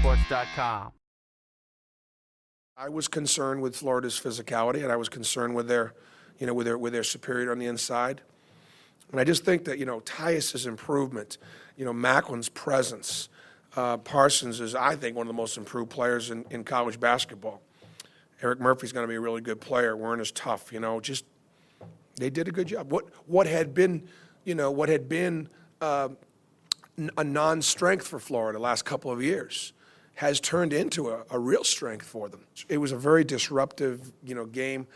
DonovanSports.com. I was concerned with Florida's physicality, and I was concerned with their, with their superior on the inside. And I just think that, Tyus's improvement, Macklin's presence, Parsons is, I think, one of the most improved players in college basketball. Eric Murphy's going to be a really good player. Warren is tough, just they did a good job. What had been, a non-strength for Florida the last couple of years has turned into a real strength for them. It was a very disruptive, game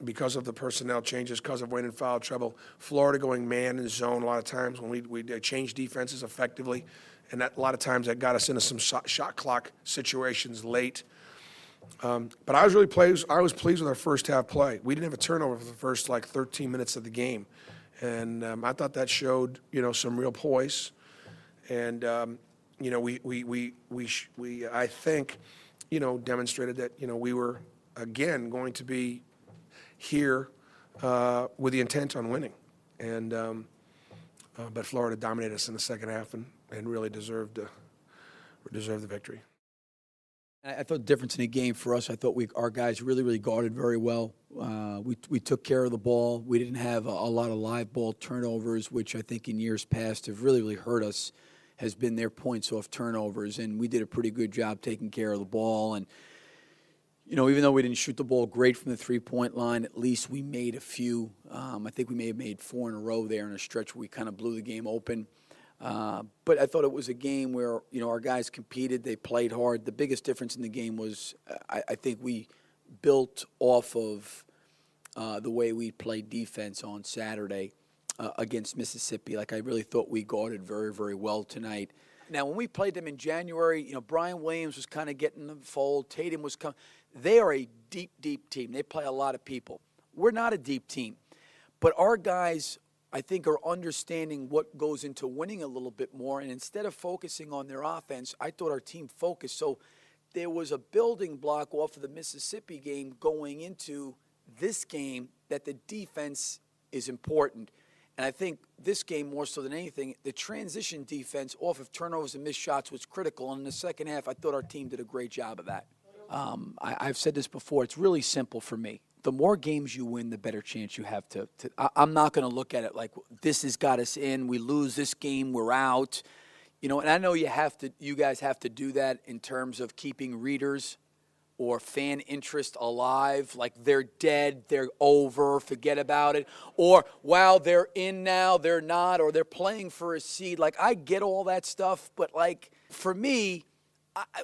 because of the personnel changes, because of winning foul trouble. Florida going man and zone a lot of times when we changed defenses effectively, and that, a lot of times that got us into some shot clock situations late. But I was really pleased. I was pleased with our first half play. We didn't have a turnover for the first 13 minutes of the game, and I thought that showed some real poise. And I think demonstrated that we were again going to be here with the intent on winning, and but Florida dominated us in the second half and really deserved the victory. I thought the difference in the game for us, I thought our guys really guarded very well. We took care of the ball. We didn't have a lot of live ball turnovers, which I think in years past have really hurt us, has been their points off turnovers. And we did a pretty good job taking care of the ball. And, even though we didn't shoot the ball great from the three-point line, at least we made a few. I think we may have made 4 in a row there in a stretch where we kind of blew the game open. But I thought it was a game where, our guys competed. They played hard. The biggest difference in the game was I think we built off of the way we played defense on Saturday against Mississippi. I really thought we guarded very well tonight. Now, when we played them in January, Brian Williams was kind of getting the fold. Tatum was coming. They are a deep team. They play a lot of people. We're not a deep team. But our guys, I think, are understanding what goes into winning a little bit more. And instead of focusing on their offense, I thought our team focused. So there was a building block off of the Mississippi game going into this game that the defense is important. And I think this game, more so than anything, the transition defense off of turnovers and missed shots was critical. And in the second half, I thought our team did a great job of that. I've said this before. It's really simple for me. The more games you win, the better chance you have to I'm not going to look at it like this has got us in. We lose this game, we're out. And I know you guys have to do that in terms of keeping readers or fan interest alive, like they're dead, they're over, forget about it. Or, wow, they're in now, they're not, or they're playing for a seed. I get all that stuff, but for me,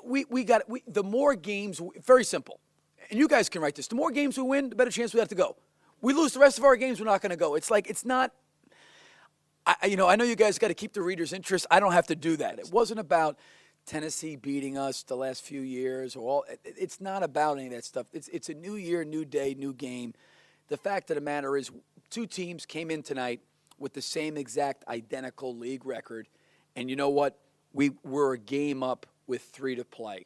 the more games, very simple. And you guys can write this. The more games we win, the better chance we have to go. We lose the rest of our games, we're not going to go. It's not. I know you guys got to keep the reader's interest. I don't have to do that. It wasn't about Tennessee beating us the last few years or all. It's not about any of that stuff. It's a new year, new day, new game. The fact of the matter is, 2 teams came in tonight with the same exact identical league record, and you know what? We were a game up with 3 to play.